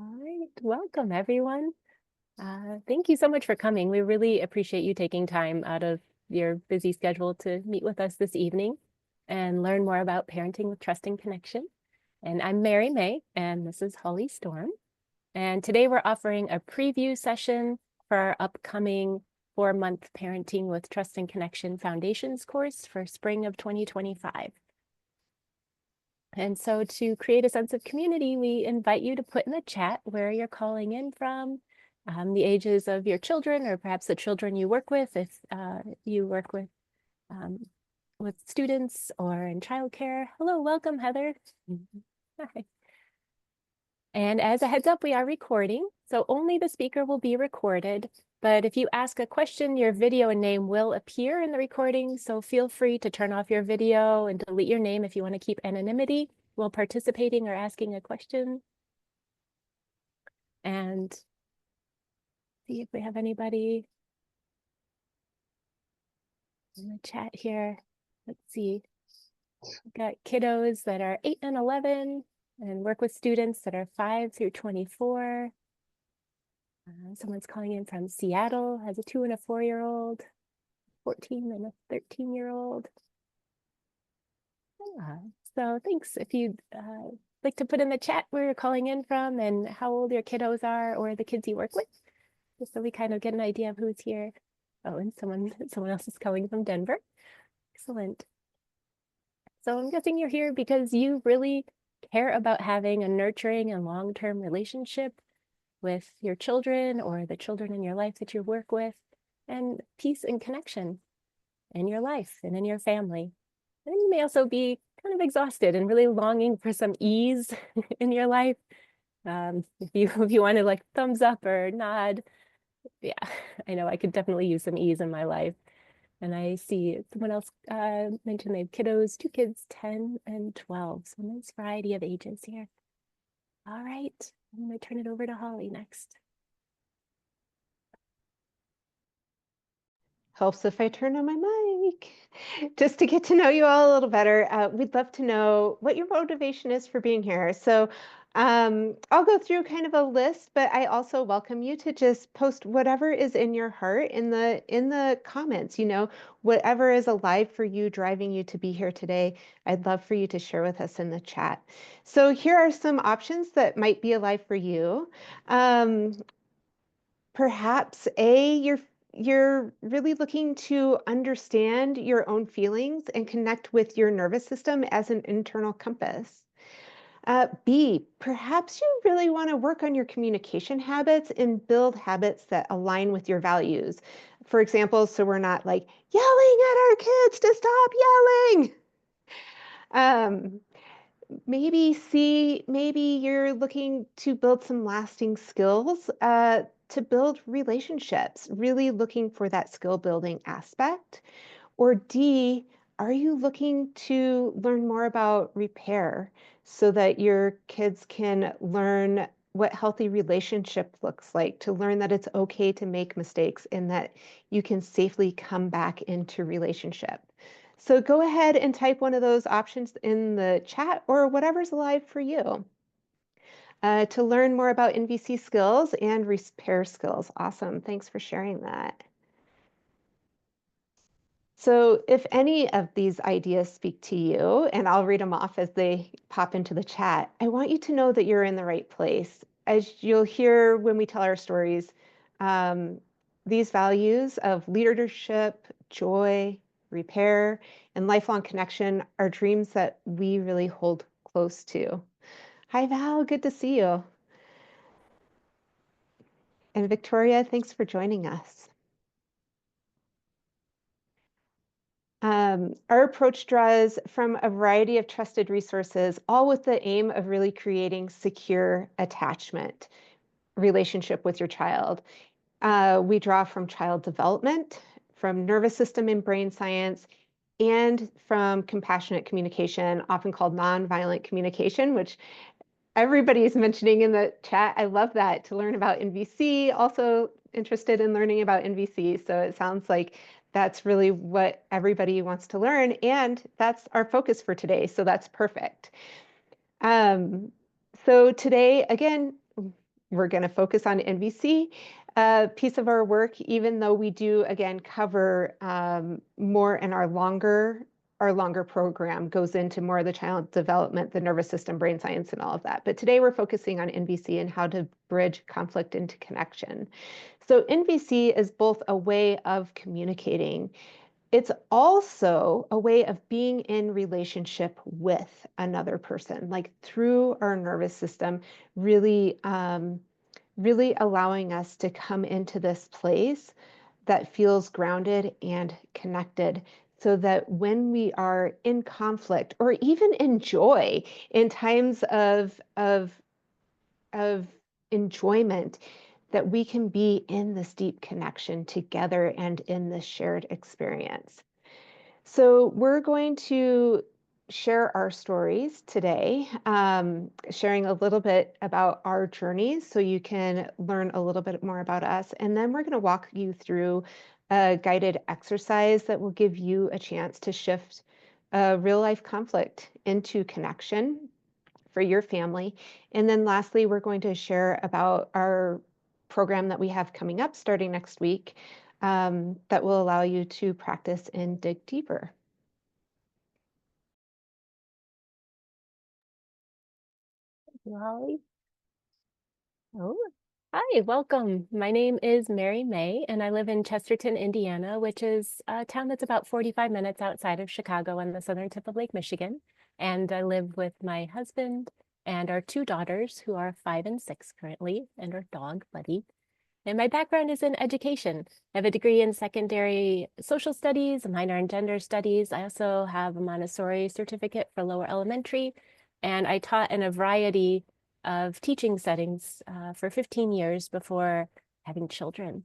All right, welcome everyone. Thank you so much for coming. We really appreciate you taking time out of your busy schedule to meet with us this evening and learn more about parenting with trust and connection. And I'm Mary May, and this is Holly Storm. And today we're offering a preview session for our upcoming 4-month Parenting with Trust and Connection Foundations course for spring of 2025. And so to create a sense of community, we invite you to put in the chat where you're calling in from, the ages of your children, or perhaps the children you work with, if you work with students or in childcare. Hello, welcome, Heather. Hi. And as a heads up, we are recording, so only the speaker will be recorded. But if you ask a question, your video and name will appear in the recording, so feel free to turn off your video and delete your name if you want to keep anonymity while participating or asking a question. And see if we have anybody in the chat here. Let's see. We've got kiddos that are 8 and 11 and work with students that are 5 through 24. Someone's calling in from Seattle, has a 2 and a 4-year-old, 14 and a 13-year-old. So thanks. If you'd like to put in the chat where you're calling in from and how old your kiddos are or the kids you work with, just so we kind of get an idea of who's here. Oh, and someone else is calling from Denver. Excellent. So I'm guessing you're here because you really care about having a nurturing and long-term relationship with your children or the children in your life that you work with, and peace and connection in your life and in your family. And you may also be kind of exhausted and really longing for some ease in your life. If you want to like thumbs up or nod, yeah, I know I could definitely use some ease in my life. And I see someone else mentioned they have kiddos, 2 kids, 10 and 12. So a nice variety of ages here. All right, I'm going to turn it over to Holly next. Helps if I turn on my mic. Just to get to know you all a little better, we'd love to know what your motivation is for being here. So I'll go through kind of a list, but I also welcome you to just post whatever is in your heart in the comments, whatever is alive for you, driving you to be here today. I'd love for you to share with us in the chat. So here are some options that might be alive for you. Perhaps you're really looking to understand your own feelings and connect with your nervous system as an internal compass. B, perhaps you really want to work on your communication habits and build habits that align with your values. For example, so we're not like yelling at our kids to stop yelling. Maybe you're looking to build some lasting skills to build relationships, really looking for that skill building aspect. Or D, are you looking to learn more about repair so that your kids can learn what healthy relationship looks like, to learn that it's okay to make mistakes and that you can safely come back into relationship? So go ahead and type one of those options in the chat or whatever's alive for you. To learn more about NVC skills and repair skills. Awesome. Thanks for sharing that. So if any of these ideas speak to you, and I'll read them off as they pop into the chat, I want you to know that you're in the right place. As you'll hear when we tell our stories, these values of leadership, joy, repair, and lifelong connection are dreams that we really hold close to. Hi, Val. Good to see you. And Victoria, thanks for joining us. Our approach draws from a variety of trusted resources, all with the aim of really creating secure attachment relationship with your child. We draw from child development, from nervous system and brain science, and from compassionate communication, often called nonviolent communication, which everybody is mentioning in the chat. I love that, to learn about NVC, also interested in learning about NVC. So it sounds like that's really what everybody wants to learn, and that's our focus for today, so that's perfect. So today, again, we're going to focus on NVC piece of our work, even though we do again cover more in our longer program goes into more of the child development, the nervous system, brain science, and all of that. But today we're focusing on NVC and how to bridge conflict into connection. So NVC is both a way of communicating. It's also a way of being in relationship with another person, like through our nervous system, really, really allowing us to come into this place that feels grounded and connected so that when we are in conflict or even in joy, in times of enjoyment, that we can be in this deep connection together and in this shared experience. So we're going to share our stories today, sharing a little bit about our journeys so you can learn a little bit more about us. And then we're going to walk you through a guided exercise that will give you a chance to shift a real life conflict into connection for your family. And then lastly, we're going to share about our program that we have coming up starting next week that will allow you to practice and dig deeper. Holly. Oh, hi, welcome. My name is Mary May, and I live in Chesterton, Indiana, which is a town that's about 45 minutes outside of Chicago on the southern tip of Lake Michigan. And I live with my husband and our two daughters, who are 5 and 6 currently, and our dog, Buddy. And my background is in education. I have a degree in secondary social studies, a minor in gender studies. I also have a Montessori certificate for lower elementary, and I taught in a variety of teaching settings for 15 years before having children.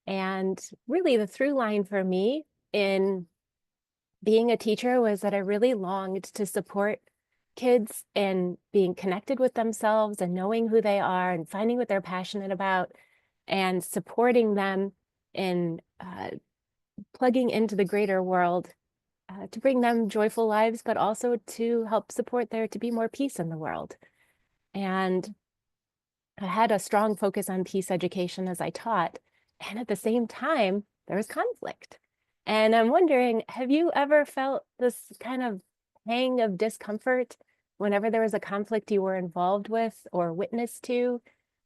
And really the through line for me in being a teacher was that I really longed to support kids in being connected with themselves and knowing who they are and finding what they're passionate about and supporting them in plugging into the greater world to bring them joyful lives, but also to help support there to be more peace in the world. And I had a strong focus on peace education as I taught. And at the same time, there was conflict. And I'm wondering, have you ever felt this kind of pang of discomfort whenever there was a conflict you were involved with or witness to?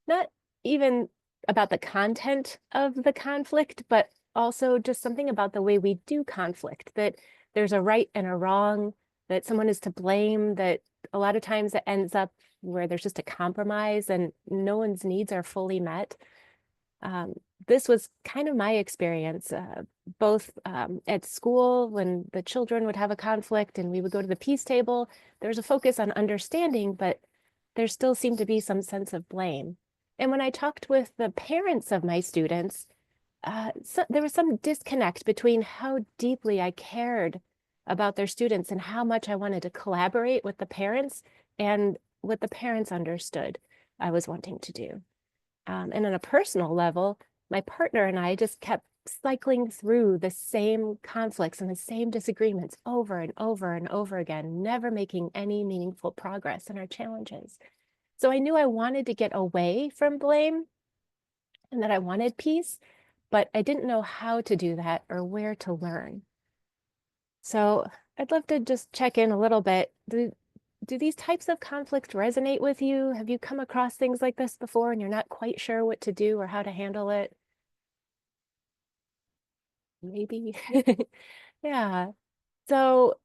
Not even about the content of the conflict, but also just something about the way we do conflict, that there's a right and a wrong, that someone is to blame, that a lot of times it ends up where there's just a compromise and no one's needs are fully met. This was kind of my experience, both at school when the children would have a conflict and we would go to the peace table. There was a focus on understanding, but there still seemed to be some sense of blame. And when I talked with the parents of my students, so there was some disconnect between how deeply I cared about their students and how much I wanted to collaborate with the parents and what the parents understood I was wanting to do. And on a personal level, my partner and I just kept cycling through the same conflicts and the same disagreements over and over and over again, never making any meaningful progress in our challenges. So I knew I wanted to get away from blame and that I wanted peace, but I didn't know how to do that or where to learn. So I'd love to just check in a little bit. Do these types of conflict resonate with you? Have you come across things like this before and you're not quite sure what to do or how to handle it? Maybe. Yeah. So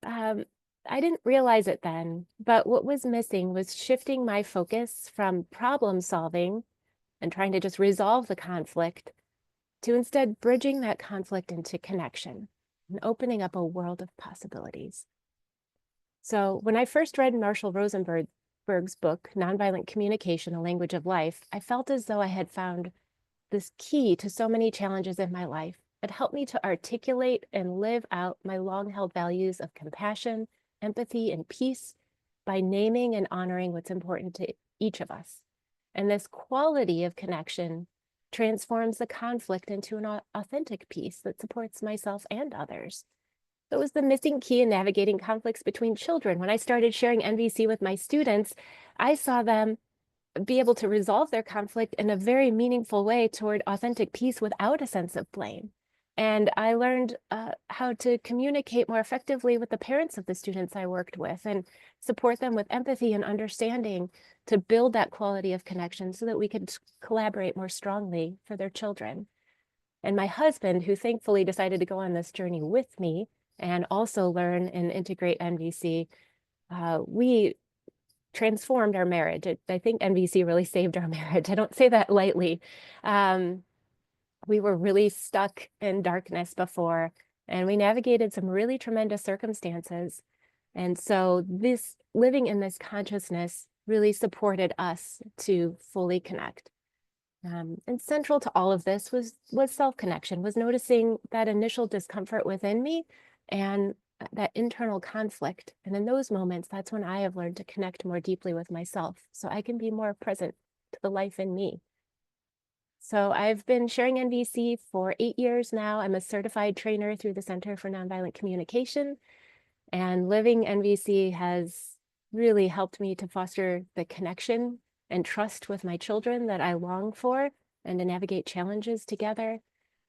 um, I didn't realize it then, but what was missing was shifting my focus from problem solving and trying to just resolve the conflict to instead bridging that conflict into connection and opening up a world of possibilities. So when I first read Marshall Rosenberg's book, Nonviolent Communication, A Language of Life, I felt as though I had found this key to so many challenges in my life. It helped me to articulate and live out my long-held values of compassion, empathy, and peace by naming and honoring what's important to each of us. And this quality of connection transforms the conflict into an authentic peace that supports myself and others. It was the missing key in navigating conflicts between children. When I started sharing NVC with my students, I saw them be able to resolve their conflict in a very meaningful way toward authentic peace without a sense of blame. And I learned how to communicate more effectively with the parents of the students I worked with and support them with empathy and understanding to build that quality of connection so that we could collaborate more strongly for their children. And my husband, who thankfully decided to go on this journey with me and also learn and integrate NVC, we transformed our marriage. I think NVC really saved our marriage. I don't say that lightly. We were really stuck in darkness before, and we navigated some really tremendous circumstances. And so this living in this consciousness really supported us to fully connect. And central to all of this was self-connection, was noticing that initial discomfort within me and that internal conflict. And in those moments, that's when I have learned to connect more deeply with myself so I can be more present to the life in me. So I've been sharing NVC for 8 years now. I'm a certified trainer through the Center for Nonviolent Communication, and living NVC has really helped me to foster the connection and trust with my children that I long for and to navigate challenges together.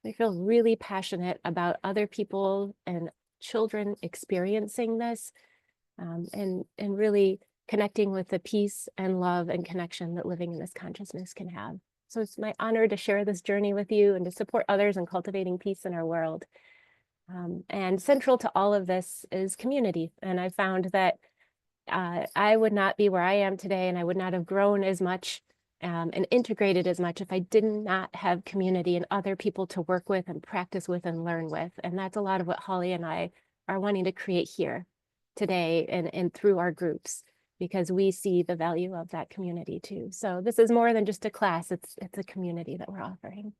I feel really passionate about other people and children experiencing this, and really connecting with the peace and love and connection that living in this consciousness can have. So it's my honor to share this journey with you and to support others in cultivating peace in our world. And central to all of this is community. And I found that I would not be where I am today, and I would not have grown as much and integrated as much if I did not have community and other people to work with and practice with and learn with. And that's a lot of what Holly and I are wanting to create here today and through our groups, because we see the value of that community too. So this is more than just a class, it's a community that we're offering.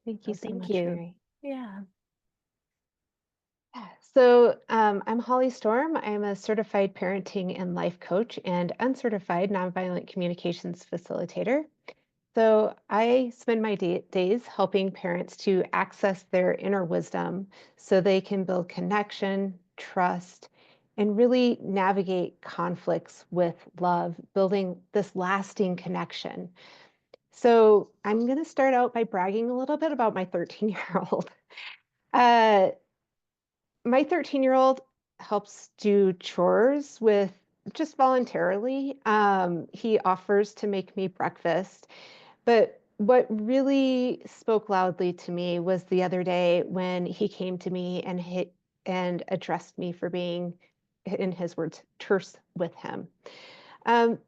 Thank you So so thank much, you. Mary. Yeah. Yeah. So I'm Holly Storm. I'm a certified parenting and life coach and uncertified nonviolent communications facilitator. So I spend my days helping parents to access their inner wisdom so they can build connection, trust, and really navigate conflicts with love, building this lasting connection. So I'm going to start out by bragging a little bit about my 13-year-old. Uh, my 13-year-old helps do chores with just voluntarily. He offers to make me breakfast. But what really spoke loudly to me was the other day when he came to me and hit and addressed me for being, in his words, terse with him.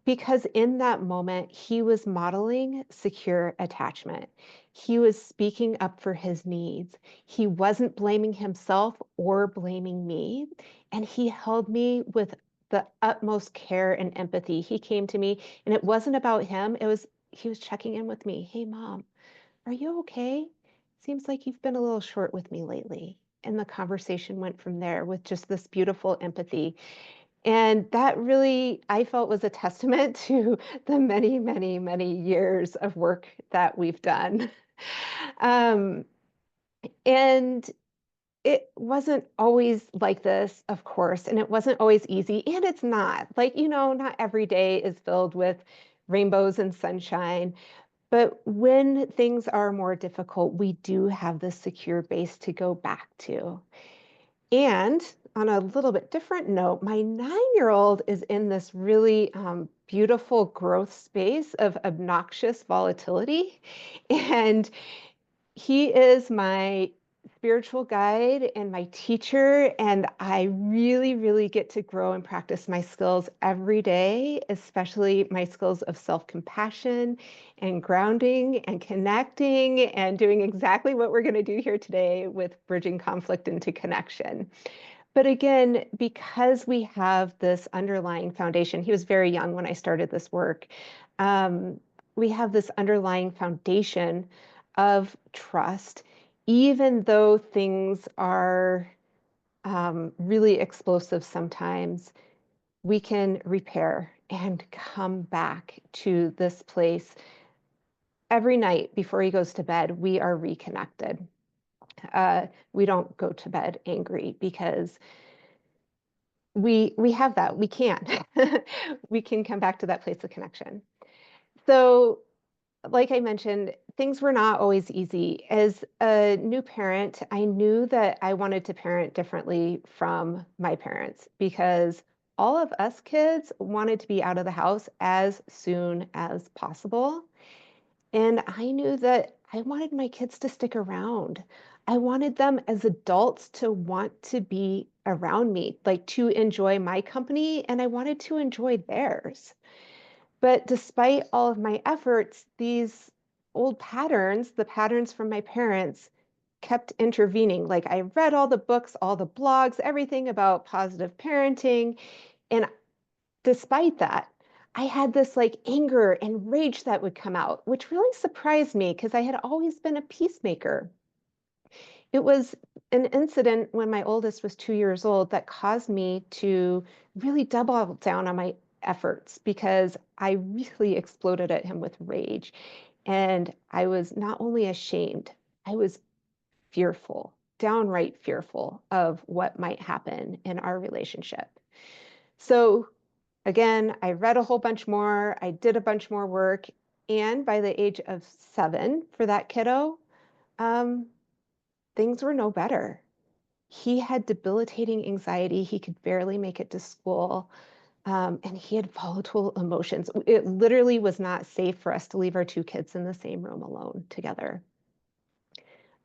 Because in that moment, he was modeling secure attachment. He was speaking up for his needs. He wasn't blaming himself or blaming me. And he held me with the utmost care and empathy. He came to me, and it wasn't about him. He was checking in with me. Hey, mom, are you okay? Seems like you've been a little short with me lately. And the conversation went from there with just this beautiful empathy. And that really, I felt, was a testament to the many, many, many years of work that we've done. Um, and it wasn't always like this, of course, and it wasn't always easy, and it's not. Like, not every day is filled with rainbows and sunshine. But when things are more difficult, we do have this secure base to go back to. And on a little bit different note, my 9-year-old is in this really beautiful growth space of obnoxious volatility. And he is my spiritual guide and my teacher, and I really, really get to grow and practice my skills every day, especially my skills of self-compassion and grounding and connecting and doing exactly what we're going to do here today with bridging conflict into connection. But again, because we have this underlying foundation, he was very young when I started this work. Um, we have this underlying foundation of trust, even though things are really explosive sometimes, we can repair and come back to this place. Every night before he goes to bed, we are reconnected. We don't go to bed angry because we have that. We can. We can come back to that place of connection. So, like I mentioned, things were not always easy. As a new parent, I knew that I wanted to parent differently from my parents because all of us kids wanted to be out of the house as soon as possible. And I knew that I wanted my kids to stick around. I wanted them as adults to want to be around me, like to enjoy my company, and I wanted to enjoy theirs. But despite all of my efforts, these old patterns, the patterns from my parents, kept intervening. Like I read all the books, all the blogs, everything about positive parenting. And despite that, I had this like anger and rage that would come out, which really surprised me because I had always been a peacemaker. It was an incident when my oldest was 2 years old that caused me to really double down on my efforts because I really exploded at him with rage. And I was not only ashamed, I was fearful, downright fearful of what might happen in our relationship. So, again, I read a whole bunch more, I did a bunch more work. And by the age of 7 for that kiddo, um, things were no better. He had debilitating anxiety. He could barely make it to school. And he had volatile emotions. It literally was not safe for us to leave our two kids in the same room alone together.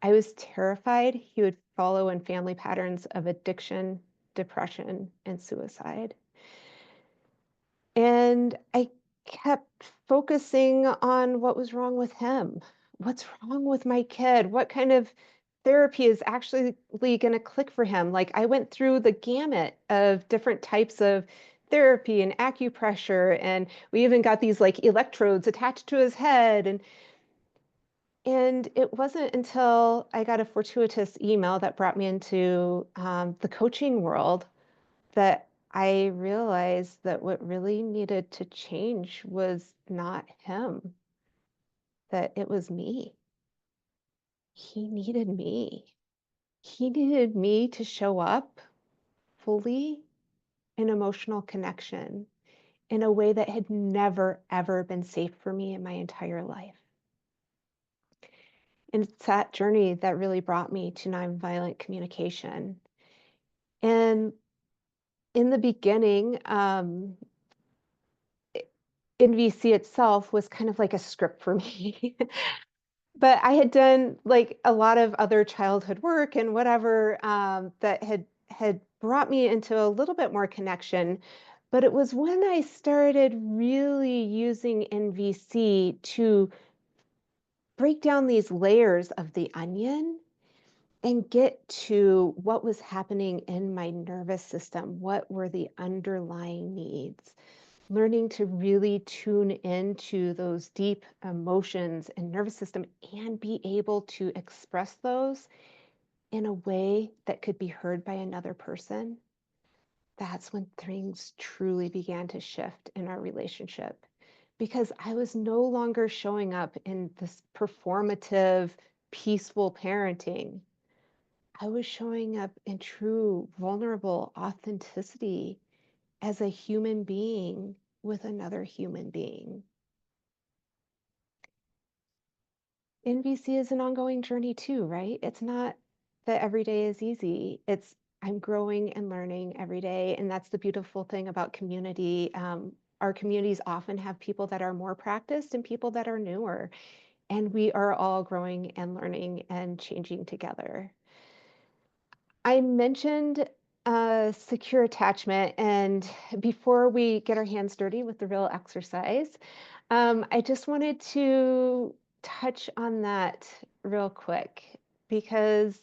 I was terrified he would follow in family patterns of addiction, depression, and suicide. And I kept focusing on what was wrong with him. What's wrong with my kid? What kind of therapy is actually going to click for him? Like I went through the gamut of different types of therapy and acupressure, and we even got these like electrodes attached to his head. And it wasn't until I got a fortuitous email that brought me into the coaching world that I realized that what really needed to change was not him, that it was me. He needed me. He needed me to show up fully in emotional connection in a way that had never, ever been safe for me in my entire life. And it's that journey that really brought me to nonviolent communication. And in the beginning, NVC itself was kind of like a script for me. But I had done like a lot of other childhood work and whatever that had brought me into a little bit more connection. But it was when I started really using NVC to break down these layers of the onion and get to what was happening in my nervous system. What were the underlying needs? Learning to really tune into those deep emotions and nervous system and be able to express those in a way that could be heard by another person. That's when things truly began to shift in our relationship because I was no longer showing up in this performative, peaceful parenting. I was showing up in true, vulnerable authenticity as a human being with another human being. NVC is an ongoing journey too, right? It's not that every day is easy. It's I'm growing and learning every day. And that's the beautiful thing about community. Our communities often have people that are more practiced and people that are newer. And we are all growing and learning and changing together. I mentioned secure attachment, and before we get our hands dirty with the real exercise, I just wanted to touch on that real quick because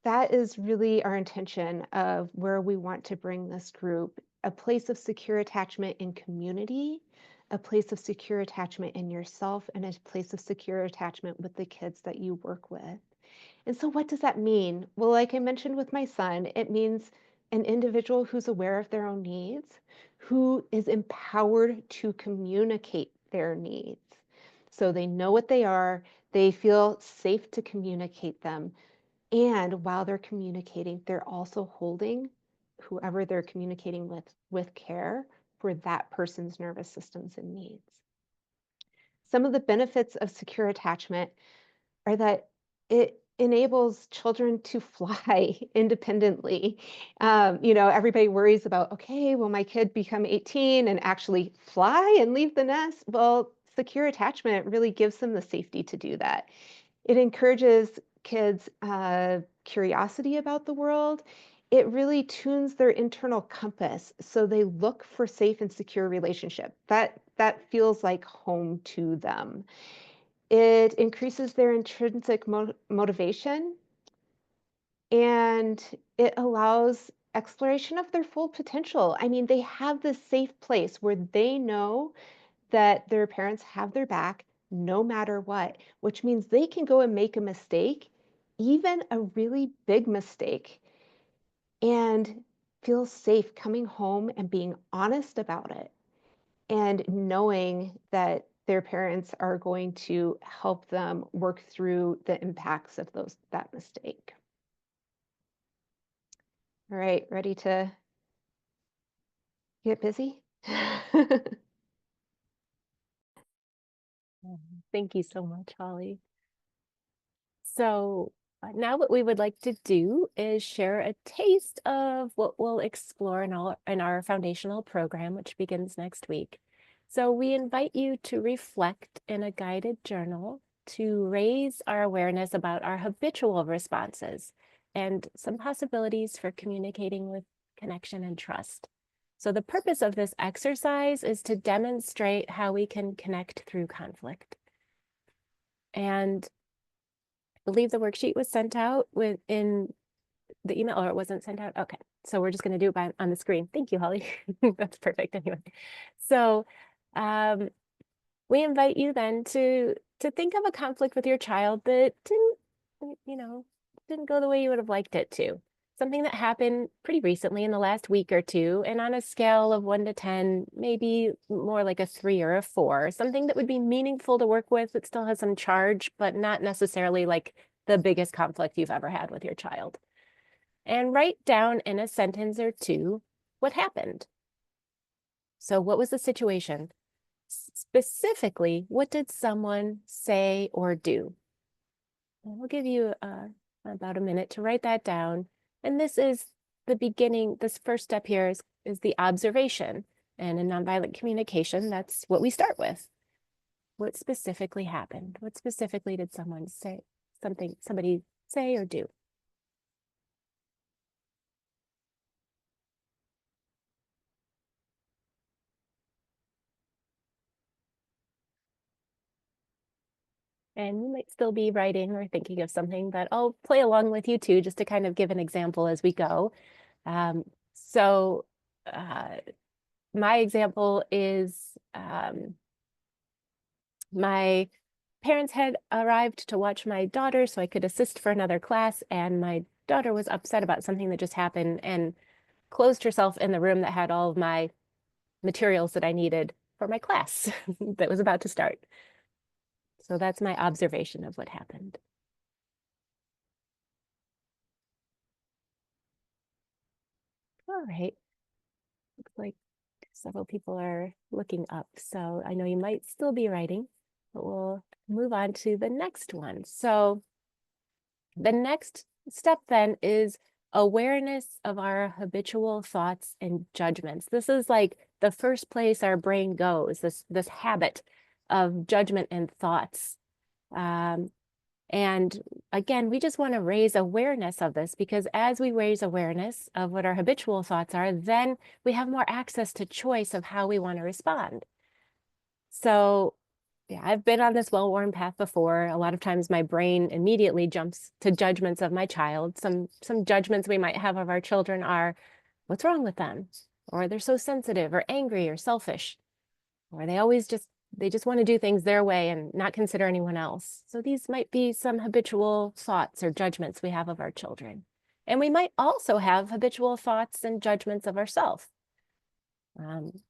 that is really our intention of where we want to bring this group a place of secure attachment in community, a place of secure attachment in yourself, and a place of secure attachment with the kids that you work with. And so, what does that mean? Well, like I mentioned with my son, it means an individual who's aware of their own needs, who is empowered to communicate their needs. So they know what they are, they feel safe to communicate them. And while they're communicating, they're also holding whoever they're communicating with care for that person's nervous systems and needs. Some of the benefits of secure attachment are that it enables children to fly independently. Everybody worries about, okay, will my kid become 18 and actually fly and leave the nest? Well, secure attachment really gives them the safety to do that. It encourages kids' curiosity about the world. It really tunes their internal compass so they look for safe and secure relationship. That feels like home to them. It increases their intrinsic motivation, and it allows exploration of their full potential. I mean, they have this safe place where they know that their parents have their back no matter what, which means they can go and make a mistake, even a really big mistake, and feel safe coming home and being honest about it and knowing that their parents are going to help them work through the impacts of that mistake. All right, ready to get busy? Thank you so much, Holly. So now what we would like to do is share a taste of what we'll explore in our foundational program, which begins next week. So we invite you to reflect in a guided journal to raise our awareness about our habitual responses and some possibilities for communicating with connection and trust. So the purpose of this exercise is to demonstrate how we can connect through conflict. And I believe the worksheet was sent out in the email, or it wasn't sent out. Okay, so we're just going to do it on the screen. Thank you, Holly. That's perfect anyway. So um, we invite you then to think of a conflict with your child that didn't go the way you would have liked it to. Something that happened pretty recently in the last week or two, and on a scale of 1 to 10, maybe more like a 3 or a 4, something that would be meaningful to work with that still has some charge, but not necessarily like the biggest conflict you've ever had with your child. And write down in a sentence or two what happened. So what was the situation? Specifically, what did someone say or do? And we'll give you about a minute to write that down. And this is the beginning. This first step here is the observation. And in nonviolent communication, that's what we start with. What specifically happened? What specifically did somebody say or do? And you might still be writing or thinking of something, but I'll play along with you too, just to kind of give an example as we go. So my example is my parents had arrived to watch my daughter so I could assist for another class, and my daughter was upset about something that just happened and closed herself in the room that had all of my materials that I needed for my class that was about to start. So that's my observation of what happened. All right. Looks like several people are looking up. So I know you might still be writing, but we'll move on to the next one. So the next step then is awareness of our habitual thoughts and judgments. This is like the first place our brain goes, this habit of judgment and thoughts. And again, we just want to raise awareness of this, because as we raise awareness of what our habitual thoughts are, then we have more access to choice of how we want to respond. So yeah, I've been on this well-worn path before. A lot of times my brain immediately jumps to judgments of my child. Some judgments we might have of our children are, what's wrong with them? Or they're so sensitive or angry or selfish, or they just want to do things their way and not consider anyone else. So these might be some habitual thoughts or judgments we have of our children. And we might also have habitual thoughts and judgments of ourselves.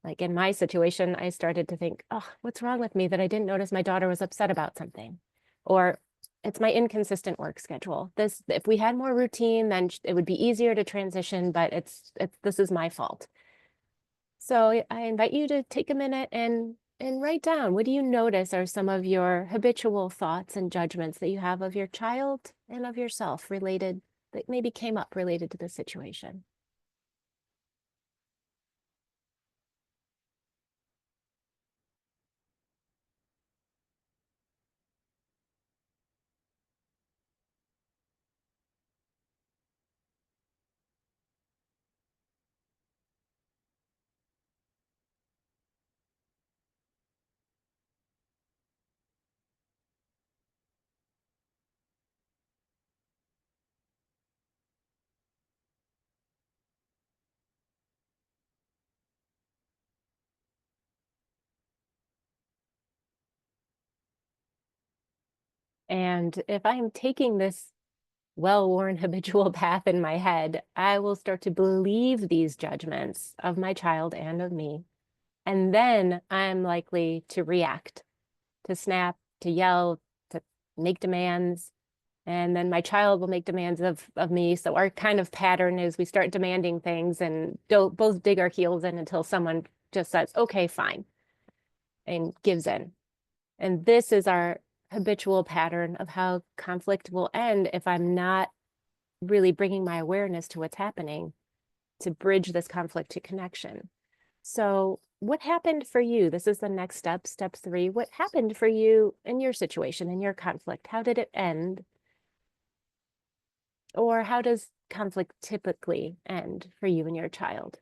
Like in my situation, I started to think, oh, what's wrong with me that I didn't notice my daughter was upset about something? Or it's my inconsistent work schedule. This, if we had more routine, then it would be easier to transition, but this is my fault. So I invite you to take a minute and write down, what do you notice are some of your habitual thoughts and judgments that you have of your child and of yourself related, that maybe came up related to the situation? And if I'm taking this well-worn habitual path in my head, I will start to believe these judgments of my child and of me. And then I'm likely to react, to snap, to yell, to make demands. And then my child will make demands of me. So our kind of pattern is we start demanding things and don't both dig our heels in until someone just says, okay, fine, and gives in. And this is our habitual pattern of how conflict will end if I'm not really bringing my awareness to what's happening to bridge this conflict to connection. So what happened for you? This is the next step, step 3. What happened for you in your situation, in your conflict? How did it end? Or how does conflict typically end for you and your child?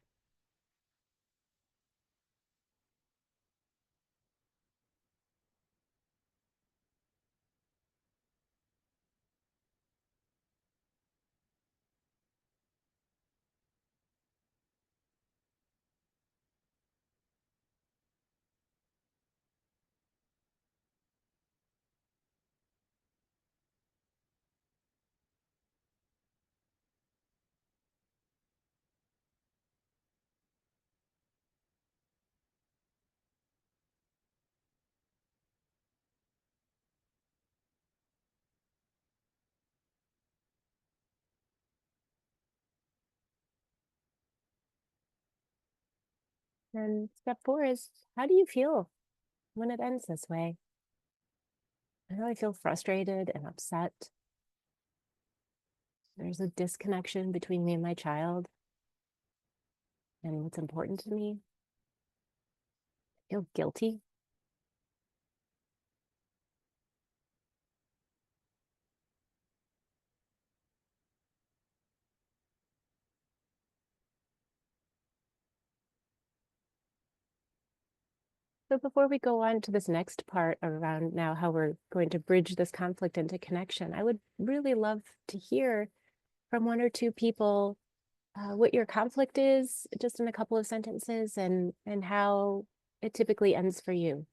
And step 4 is, how do you feel when it ends this way? I know I feel frustrated and upset. There's a disconnection between me and my child and what's important to me. I feel guilty. So before we go on to this next part around now how we're going to bridge this conflict into connection, I would really love to hear from one or two people what your conflict is, just in a couple of sentences, and how it typically ends for you.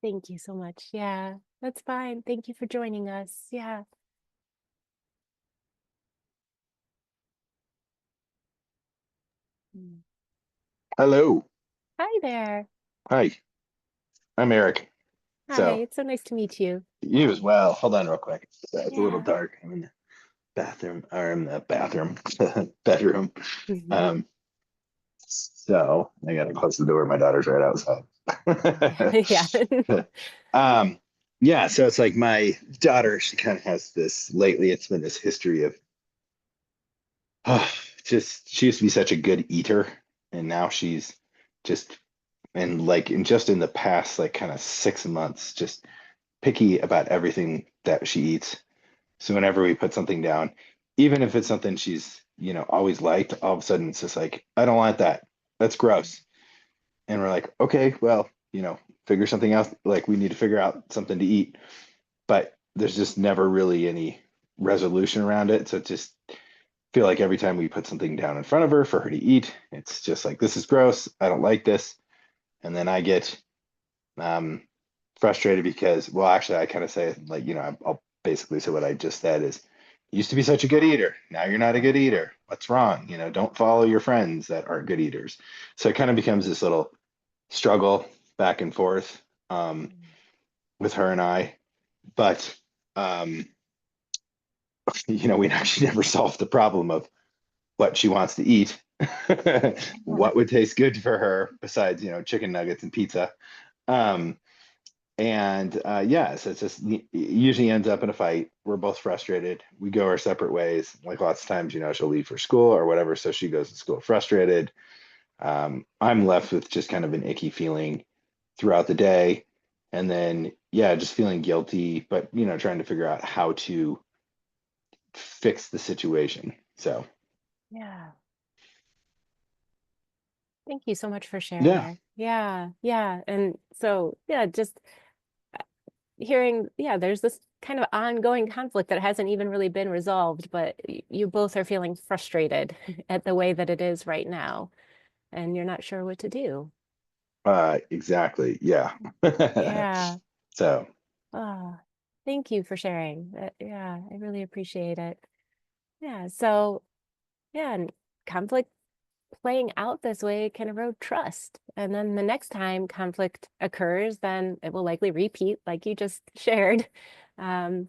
Thank you so much. Yeah, that's fine. Thank you for joining us. Yeah. Mm. Hello. Hi there. Hi, I'm Eric. Hi, So it's so nice to meet you. you as well. Hold on real quick. It's a little Yeah. dark. I'm in the bathroom or in the bathroom bedroom. Mhm. Um, so I gotta close the door. My daughter's right outside. Yeah. um, yeah, so it's like my daughter, she kind of has this lately, it's been this history of just she used to be such a good eater, and now she's just and like in just in the past like kind of 6 months, just picky about everything that she eats. So whenever we put something down, even if it's something she's, always liked, all of a sudden it's just like, I don't want that. That's gross. And we're like, okay, well, figure something out. Like we need to figure out something to eat, but there's just never really any resolution around it. So just feel like every time we put something down in front of her for her to eat, it's just like, this is gross. I don't like this. And then I get um, frustrated because, well, actually, I kind of say, like, I'll basically say what I just said is, you used to be such a good eater. Now you're not a good eater. What's wrong? Don't follow your friends that aren't good eaters. So it kind of becomes this little struggle back and forth with her and I. But, we actually never solved the problem of what she wants to eat. What would taste good for her besides, chicken nuggets and pizza. Um, and yeah, so it's just it usually ends up in a fight. We're both frustrated. We go our separate ways. Like lots of times, she'll leave for school or whatever. So she goes to school frustrated. I'm left with just kind of an icky feeling throughout the day. And then, yeah, just feeling guilty, but, trying to figure out how to fix the situation. So, Yeah. Thank you so much for sharing yeah. there. Yeah. Yeah. And so, yeah, just hearing, yeah, there's this kind of ongoing conflict that hasn't even really been resolved, but you both are feeling frustrated at the way that it is right now, and you're not sure what to do. Exactly. Yeah. Yeah. So, Oh, thank you for sharing. Yeah, I really appreciate it. Yeah. So, yeah, and conflict playing out this way can erode trust. And then the next time conflict occurs, then it will likely repeat, like you just shared. Um,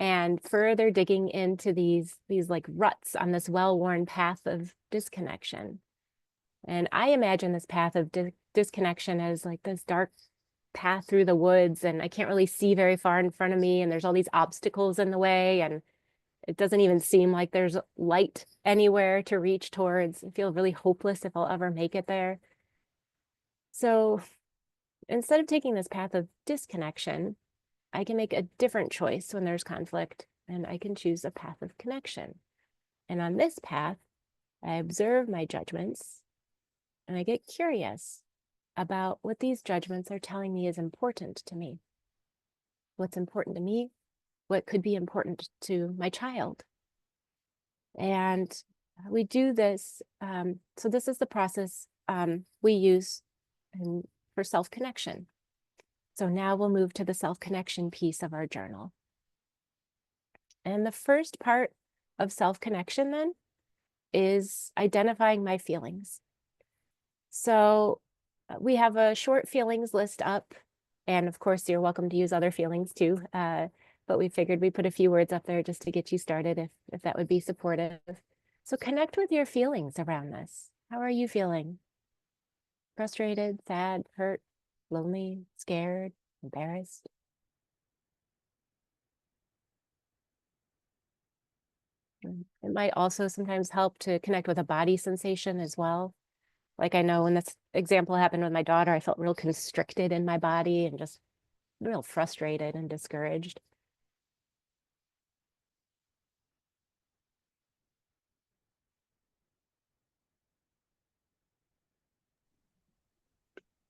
and further digging into these like ruts on this well-worn path of disconnection. And I imagine this path of disconnection as like this dark path through the woods, and I can't really see very far in front of me, and there's all these obstacles in the way, and it doesn't even seem like there's light anywhere to reach towards. I feel really hopeless if I'll ever make it there. So instead of taking this path of disconnection, I can make a different choice when there's conflict, and I can choose a path of connection. And on this path, I observe my judgments and I get curious about what these judgments are telling me is important to me. What's important to me? What could be important to my child? And we do this. So this is the process we use for self-connection. So now we'll move to the self-connection piece of our journal. And the first part of self-connection then is identifying my feelings. So we have a short feelings list up, and of course you're welcome to use other feelings too. But we figured we put a few words up there just to get you started if that would be supportive. So connect with your feelings around this. How are you feeling? Frustrated, sad, hurt, lonely, scared, embarrassed? It might also sometimes help to connect with a body sensation as well. Like I know when this example happened with my daughter, I felt real constricted in my body and just real frustrated and discouraged.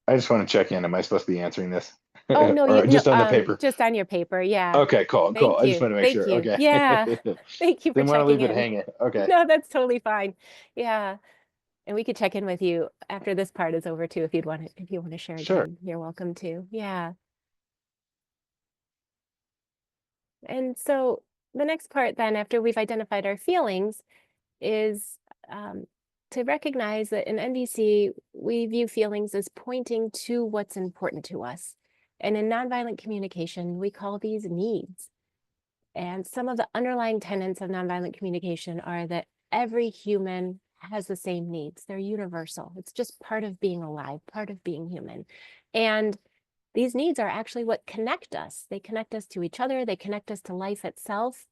I just want to check in. Am I supposed to be answering this? Oh no, Or no, just on the paper? just on your paper. Yeah. Okay, cool, cool. Thank I just you. want to make Thank sure. you. Okay. Yeah. Thank you for Didn't want to checking leave it in. hanging. Okay. No, that's totally fine. Yeah. And we could check in with you after this part is over too, if you want to share Sure. again, you're welcome to. Yeah. And so the next part then, after we've identified our feelings, is to recognize that in NVC, we view feelings as pointing to what's important to us. And in nonviolent communication, we call these needs. And some of the underlying tenets of nonviolent communication are that every human has the same needs. They're universal. It's just part of being alive, part of being human. And these needs are actually what connect us. They connect us to each other. They connect us to life itself.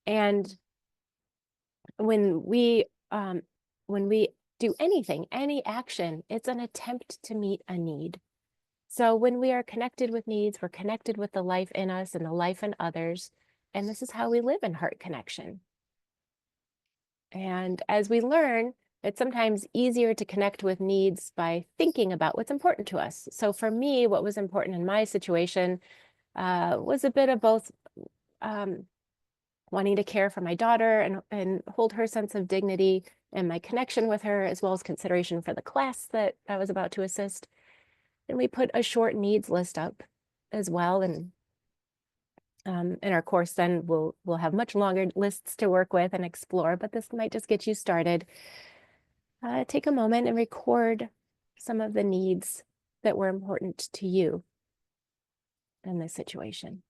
And when we do anything, any action, it's an attempt to meet a need. So when we are connected with needs, we're connected with the life in us and the life in others. And this is how we live in heart connection. And as we learn It's sometimes easier to connect with needs by thinking about what's important to us. So for me, what was important in my situation was a bit of both um, wanting to care for my daughter and hold her sense of dignity and my connection with her, as well as consideration for the class that I was about to assist. And we put a short needs list up as well. And in our course, then we'll have much longer lists to work with and explore, but this might just get you started. Take a moment and record some of the needs that were important to you in this situation.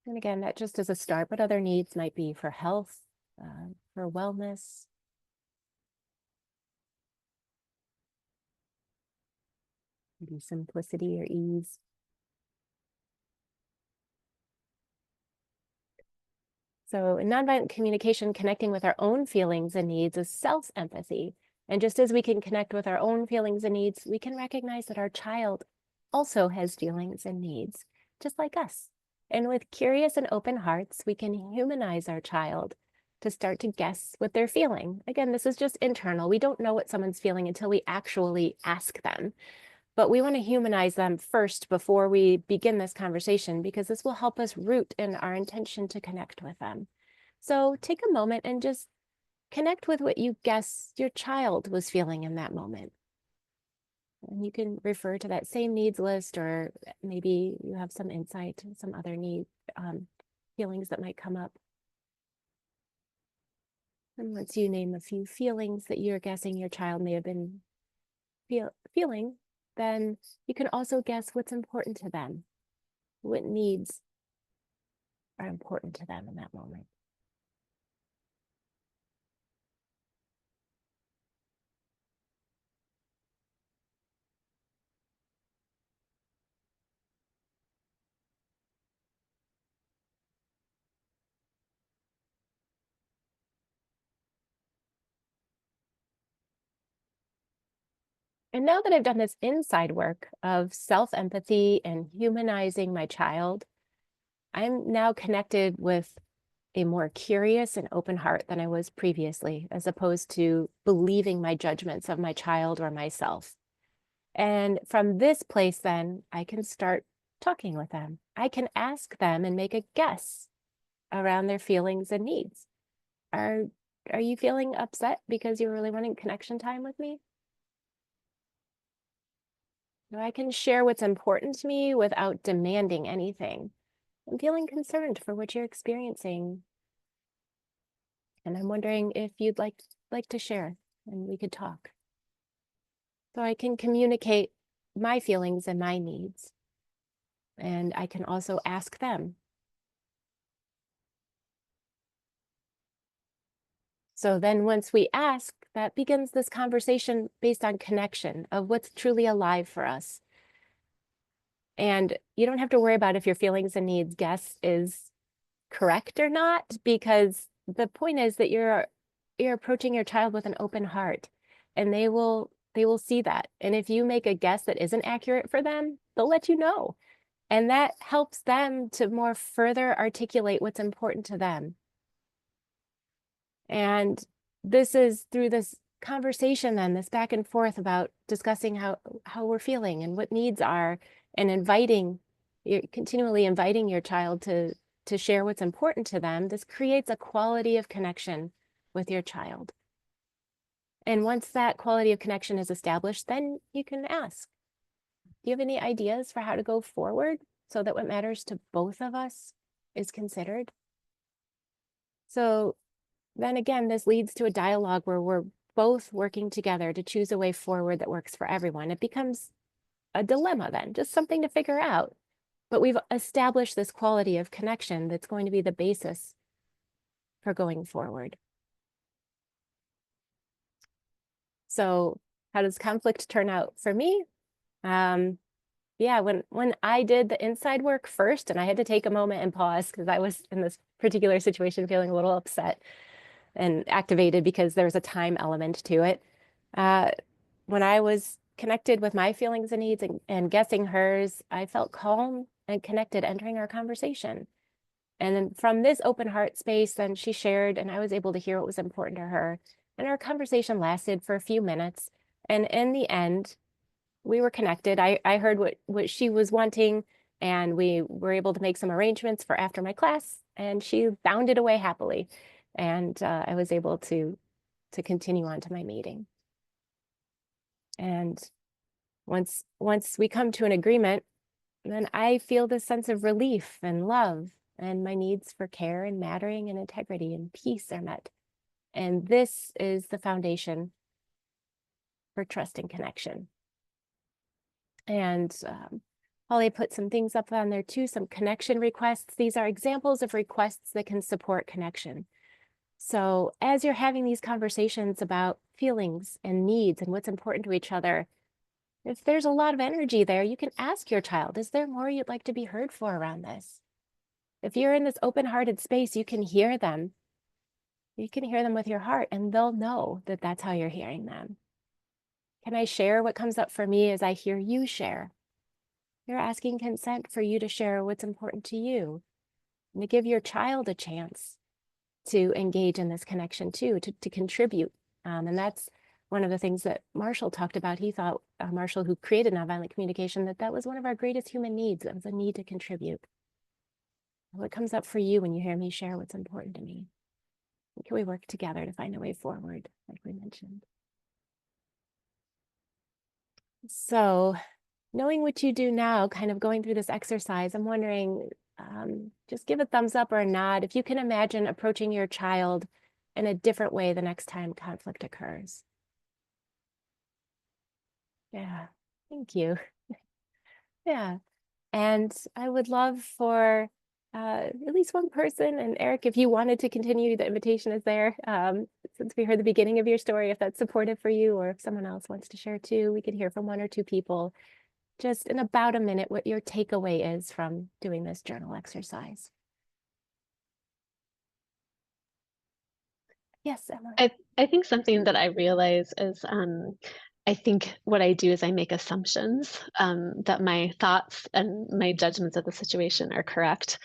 And again, that just as a start, but other needs might be for health, for wellness, maybe simplicity or ease. So in nonviolent communication, connecting with our own feelings and needs is self-empathy. And just as we can connect with our own feelings and needs, we can recognize that our child also has feelings and needs, just like us. And with curious and open hearts, we can humanize our child to start to guess what they're feeling. Again, this is just internal. We don't know what someone's feeling until we actually ask them. But we want to humanize them first before we begin this conversation, because this will help us root in our intention to connect with them. So take a moment and just connect with what you guess your child was feeling in that moment. And you can refer to that same needs list, or maybe you have some insight, some other feelings that might come up. And once you name a few feelings that you're guessing your child may have been feeling, then you can also guess what's important to them, what needs are important to them in that moment. And now that I've done this inside work of self-empathy and humanizing my child, I'm now connected with a more curious and open heart than I was previously, as opposed to believing my judgments of my child or myself. And from this place, then I can start talking with them. I can ask them and make a guess around their feelings and needs. Are you feeling upset because you're really wanting connection time with me? No, I can share what's important to me without demanding anything. I'm feeling concerned for what you're experiencing, and I'm wondering if you'd like to share and we could talk. So I can communicate my feelings and my needs, and I can also ask them. So then once we ask, that begins this conversation based on connection of what's truly alive for us. And you don't have to worry about if your feelings and needs guess is correct or not, because the point is that you're approaching your child with an open heart, and they will see that. And if you make a guess that isn't accurate for them, they'll let you know. And that helps them to more further articulate what's important to them. And this is through this conversation, then this back and forth about discussing how we're feeling and what needs are, and you're continually inviting your child to share what's important to them. This creates a quality of connection with your child. And once that quality of connection is established, then you can ask, do you have any ideas for how to go forward so that what matters to both of us is considered? So then again, this leads to a dialogue where we're both working together to choose a way forward that works for everyone. It becomes a dilemma then, just something to figure out. But we've established this quality of connection that's going to be the basis for going forward. So how does conflict turn out for me? Yeah, when I did the inside work first, and I had to take a moment and pause because I was in this particular situation feeling a little upset and activated because there was a time element to it. When I was connected with my feelings and needs and guessing hers, I felt calm and connected entering our conversation. And then from this open heart space, then she shared, and I was able to hear what was important to her. And our conversation lasted for a few minutes. And in the end, we were connected. I heard what she was wanting, and we were able to make some arrangements for after my class, and she bounded away happily. And I was able to continue on to my meeting. And once we come to an agreement, then I feel this sense of relief and love, and my needs for care and mattering and integrity and peace are met. And this is the foundation for trust and connection. And Holly put some things up on there too, some connection requests. These are examples of requests that can support connection. So as you're having these conversations about feelings and needs and what's important to each other, if there's a lot of energy there, you can ask your child, is there more you'd like to be heard for around this? If you're in this open-hearted space, you can hear them. You can hear them with your heart, and they'll know that that's how you're hearing them. Can I share what comes up for me as I hear you share? You're asking consent for you to share what's important to you, and to give your child a chance to engage in this connection too, to contribute. And that's one of the things that Marshall talked about. He thought, Marshall, who created nonviolent communication, that was one of our greatest human needs. That was a need to contribute. What comes up for you when you hear me share what's important to me? Can we work together to find a way forward, like we mentioned? So knowing what you do now, kind of going through this exercise, I'm wondering, just give a thumbs up or a nod if you can imagine approaching your child in a different way the next time conflict occurs. Yeah, thank you. Yeah, and I would love for at least one person, and Eric, if you wanted to continue, the invitation is there. Since we heard the beginning of your story, if that's supportive for you, or if someone else wants to share too, we could hear from one or two people, just in about a minute, what your takeaway is from doing this journal exercise. Yes, Emily. I think something that I realize is I think what I do is I make assumptions that my thoughts and my judgments of the situation are correct.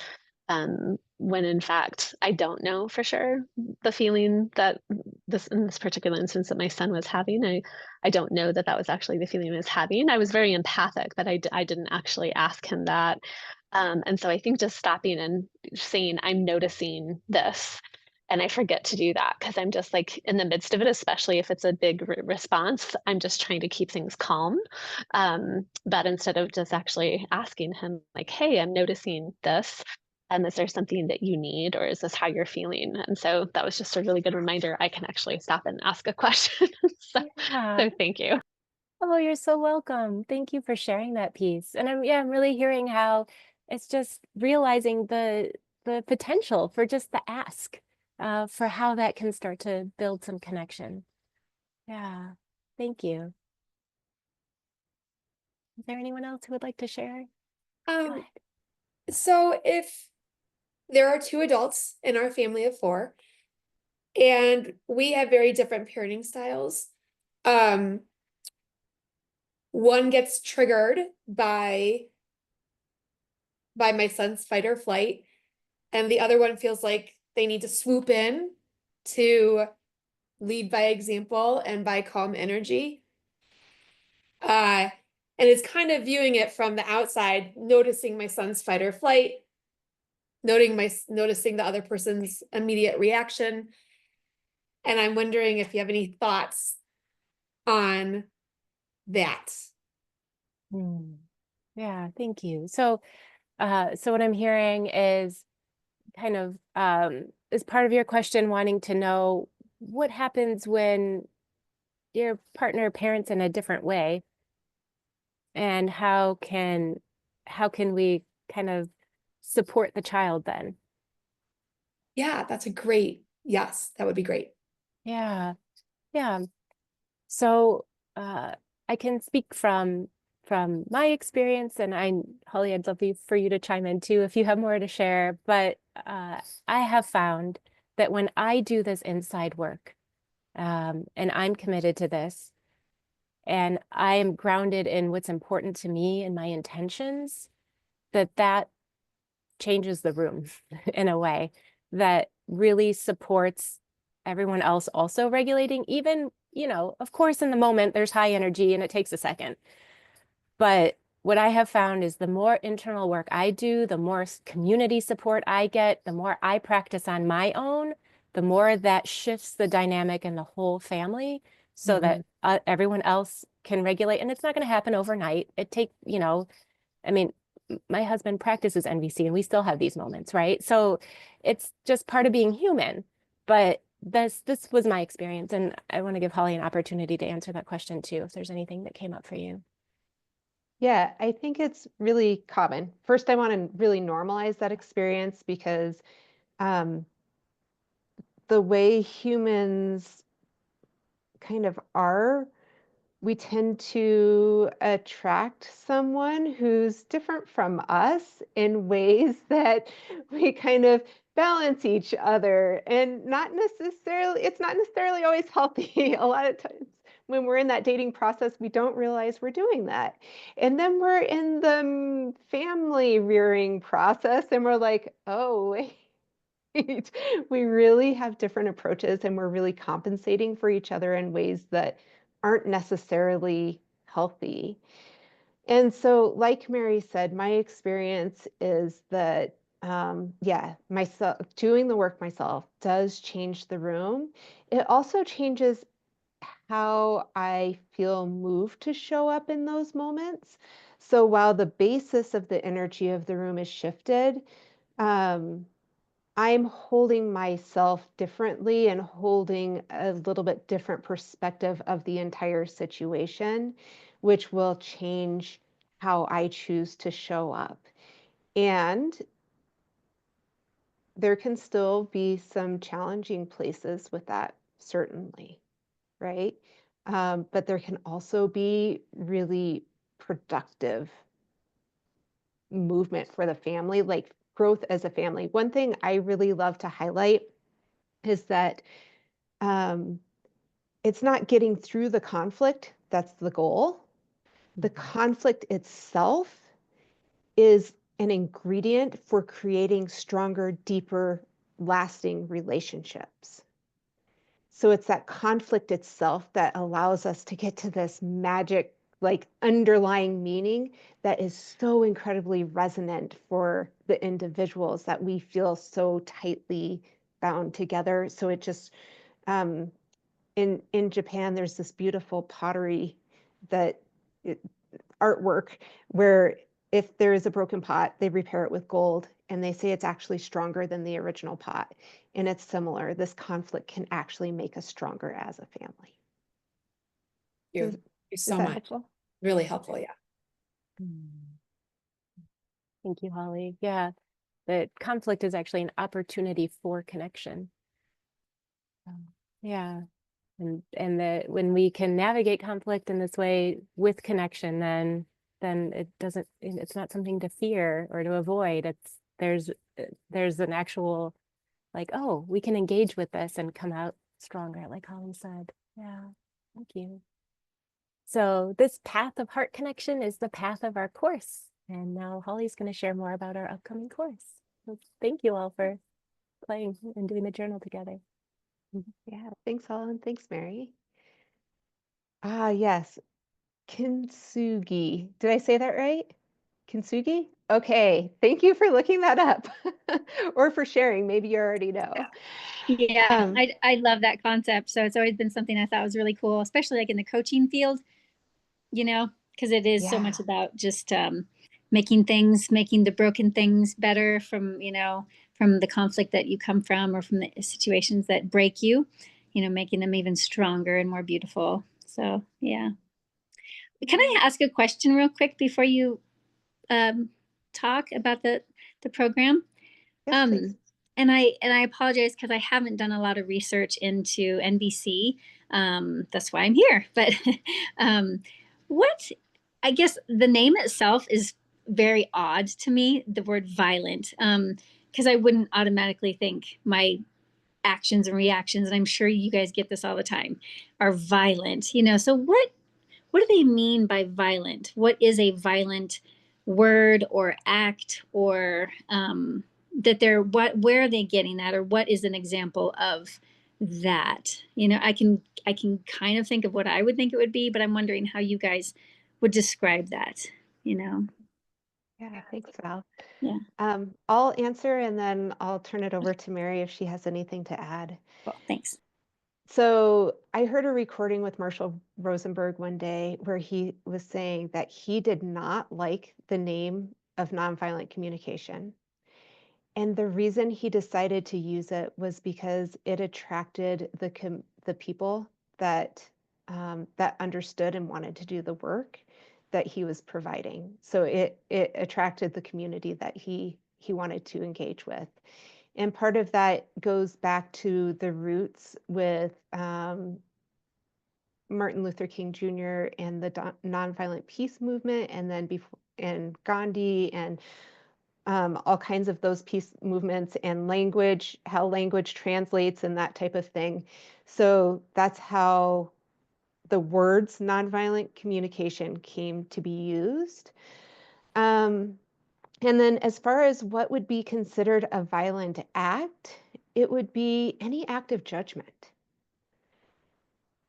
When in fact I don't know for sure the feeling that in this particular instance that my son was having. I don't know that was actually the feeling he was having. I was very empathic, but I didn't actually ask him that. And so I think just stopping and saying, I'm noticing this. And I forget to do that because I'm just like in the midst of it, especially if it's a big response, I'm just trying to keep things calm. But instead of just actually asking him like, hey, I'm noticing this. Is there something that you need, or is this how you're feeling? And so that was just a really good reminder. I can actually stop and ask a question. So thank you. Oh, you're so welcome. Thank you for sharing that piece. And I'm really hearing how it's just realizing the potential for just the ask, for how that can start to build some connection. Yeah, thank you. Is there anyone else who would like to share? Go ahead. So if there are two adults in our family of four, and we have very different parenting styles, one gets triggered by my son's fight or flight, and the other one feels like they need to swoop in to lead by example and by calm energy. And it's kind of viewing it from the outside, noticing my son's fight or flight, noticing the other person's immediate reaction. And I'm wondering if you have any thoughts on that. Yeah, thank you. So what I'm hearing is kind of is part of your question wanting to know what happens when your partner parents in a different way, and how can we kind of support the child then? Yeah, yes, that would be great. Yeah. So I can speak from my experience, and Holly, I'd love for you to chime in too if you have more to share. But I have found that when I do this inside work, and I'm committed to this, and I am grounded in what's important to me and my intentions, that changes the room in a way that really supports everyone else also regulating. Even, you know, of course, in the moment there's high energy and it takes a second. But what I have found is the more internal work I do, the more community support I get, the more I practice on my own, the more that shifts the dynamic in the whole family so that everyone else can regulate. And it's not going to happen overnight. It takes, you know, I mean, my husband practices NVC and we still have these moments, right? So it's just part of being human. But this was my experience. And I want to give Holly an opportunity to answer that question too, if there's anything that came up for you. Yeah, I think it's really common. First, I want to really normalize that experience because um, the way humans kind of are, we tend to attract someone who's different from us in ways that we kind of balance each other, and it's not necessarily always healthy. A lot of times when we're in that dating process, we don't realize we're doing that. And then we're in the family rearing process and we're like, oh, wait. We really have different approaches and we're really compensating for each other in ways that aren't necessarily healthy. And so, like Mary said, my experience is that, yeah, myself doing the work myself does change the room. It also changes how I feel moved to show up in those moments. So while the basis of the energy of the room is shifted, um, I'm holding myself differently and holding a little bit different perspective of the entire situation, which will change how I choose to show up. And there can still be some challenging places with that, certainly, right? But there can also be really productive movement for the family, like growth as a family. One thing I really love to highlight is that it's not getting through the conflict that's the goal. The conflict itself is an ingredient for creating stronger, deeper, lasting relationships. So it's that conflict itself that allows us to get to this magic, like underlying meaning that is so incredibly resonant for the individuals that we feel so tightly bound together. So it just, in Japan, there's this beautiful pottery that artwork where if there is a broken pot, they repair it with gold, and they say it's actually stronger than the original pot. And it's similar. This conflict can actually make us stronger as a family. Thank you so that much. helpful? Really helpful, yeah. Thank you, Holly. Yeah, the conflict is actually an opportunity for connection. Yeah. And that when we can navigate conflict in this way with connection, then it's not something to fear or to avoid. There's an actual, like, oh, we can engage with this and come out stronger, like Holly said. Yeah, thank you. So this path of heart connection is the path of our course. And now Holly's going to share more about our upcoming course. So thank you all for playing and doing the journal together. Yeah, thanks, Holland. Thanks, Mary. Ah, yes. Kintsugi. Did I say that right? Kintsugi? Okay, thank you for looking that up or for sharing. Maybe you already know. Yeah, I love that concept. So it's always been something I thought was really cool, especially like in the coaching field, you know, because it is so much about just making the broken things better from, you know, from the conflict that you come from or from the situations that break you, you know, making them even stronger and more beautiful. So, yeah. Can I ask a question real quick before you talk about the program? Yes, please. And I apologize because I haven't done a lot of research into NVC. That's why I'm here. But what I guess the name itself is very odd to me, the word violent, because I wouldn't automatically think my actions and reactions, and I'm sure you guys get this all the time, are violent, you know. So what do they mean by violent? What is a violent word or act, or that they're where are they getting that, or what is an example of that? I can kind of think of what I would think it would be, but I'm wondering how you guys would describe that. Yeah, thanks, Val. Yeah. I'll answer and then I'll turn it over to Mary if she has anything to add. Well, thanks. So I heard a recording with Marshall Rosenberg one day where he was saying that he did not like the name of nonviolent communication. And the reason he decided to use it was because it attracted the people that that understood and wanted to do the work that he was providing. So it attracted the community that he wanted to engage with. And part of that goes back to the roots with Martin Luther King Jr. and the nonviolent peace movement, and then and Gandhi and all kinds of those peace movements, and language, how language translates and that type of thing. So that's how the words nonviolent communication came to be used. And then as far as what would be considered a violent act, it would be any act of judgment.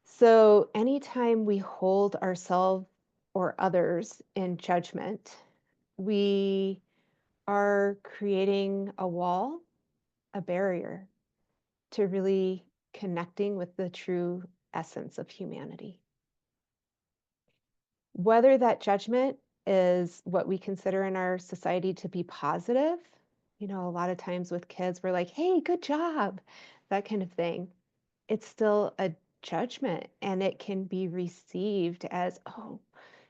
So anytime we hold ourselves or others in judgment, we are creating a wall, a barrier to really connecting with the true essence of humanity. Whether that judgment is what we consider in our society to be positive, a lot of times with kids, we're like, hey, good job, that kind of thing. It's still a judgment, and it can be received as, oh,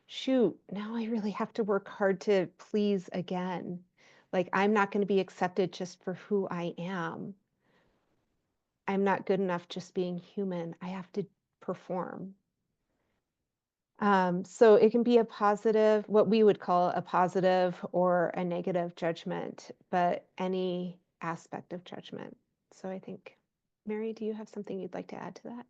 shoot, now I really have to work hard to please again. Like, I'm not going to be accepted just for who I am. I'm not good enough just being human. I have to perform. So it can be a positive, what we would call a positive or a negative judgment, but any aspect of judgment. So I think, Mary, do you have something you'd like to add to that?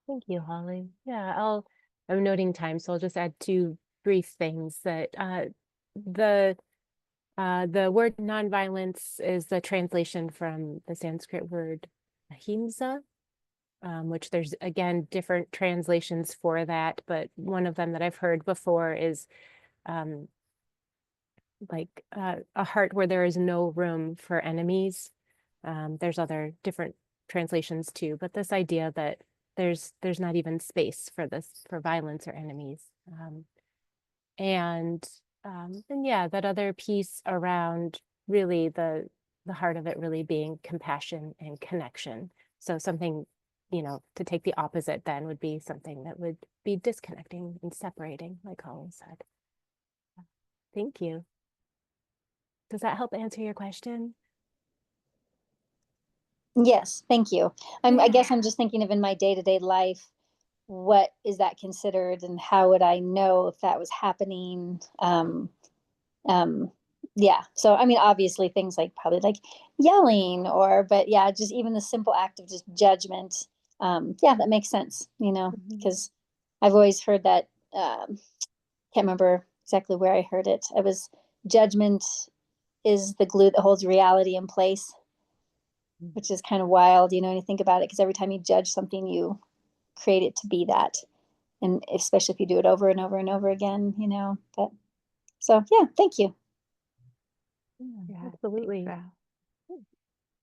Thank you, Holly. Yeah, I'm noting time, so I'll just add two brief things. That the word nonviolence is the translation from the Sanskrit word ahimsa, which there's, again, different translations for that, but one of them that I've heard before is like a heart where there is no room for enemies. There's other different translations too, but this idea that there's not even space for violence or enemies. And yeah, that other piece around really the heart of it really being compassion and connection. So something, to take the opposite then would be something that would be disconnecting and separating, like Holly said. Thank you. Does that help answer your question? Yes, thank you. I guess I'm just thinking of, in my day-to-day life, what is that considered, and how would I know if that was happening? Yeah. So, obviously things like probably like yelling, but yeah, just even the simple act of just judgment. Yeah, that makes sense, because I've always heard that, can't remember exactly where I heard it. It was, judgment is the glue that holds reality in place, which is kind of wild, when you think about it, because every time you judge something, you create it to be that. And especially if you do it over and over and over again, but so yeah, thank you. Yeah, absolutely.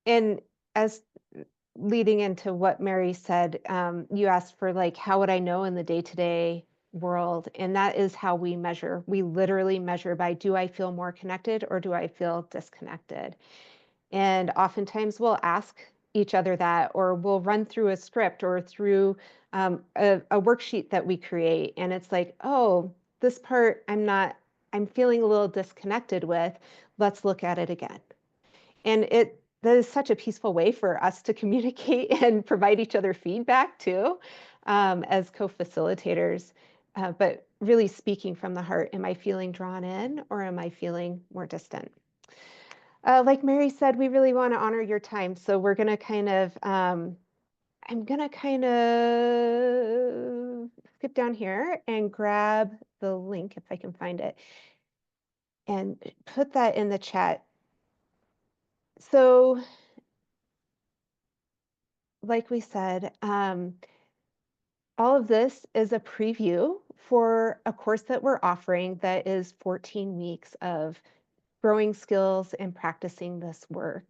And as leading into what Mary said, you asked for like, how would I know in the day-to-day world? And that is how we measure. We literally measure by, do I feel more connected or do I feel disconnected? And oftentimes we'll ask each other that, or we'll run through a script or through a worksheet that we create. And it's like, oh, this part I'm feeling a little disconnected with. Let's look at it again. And that is such a peaceful way for us to communicate and provide each other feedback too, as co-facilitators. But really speaking from the heart, am I feeling drawn in or am I feeling more distant? Like Mary said, we really want to honor your time. So we're going to kind of, I'm going to kind of skip down here and grab the link if I can find it and put that in the chat. So, like we said, all of this is a preview for a course that we're offering that is 14 weeks of growing skills and practicing this work.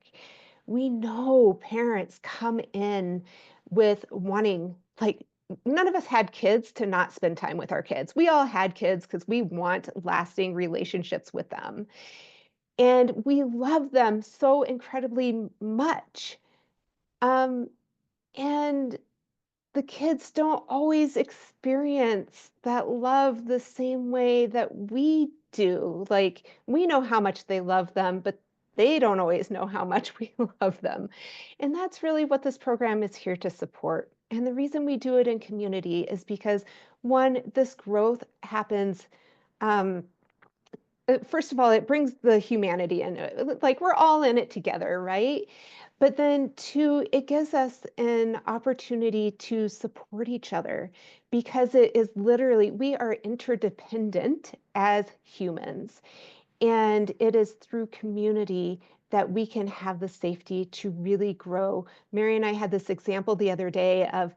We know parents come in with wanting, like, none of us had kids to not spend time with our kids. We all had kids because we want lasting relationships with them. And we love them so incredibly much. And the kids don't always experience that love the same way that we do. Like, we know how much they love them, but they don't always know how much we love them. And that's really what this program is here to support. And the reason we do it in community is because, one, this growth happens. First of all, it brings the humanity in. Like, we're all in it together, right? But then, two, it gives us an opportunity to support each other because it is literally, we are interdependent as humans. And it is through community that we can have the safety to really grow. Mary and I had this example the other day of,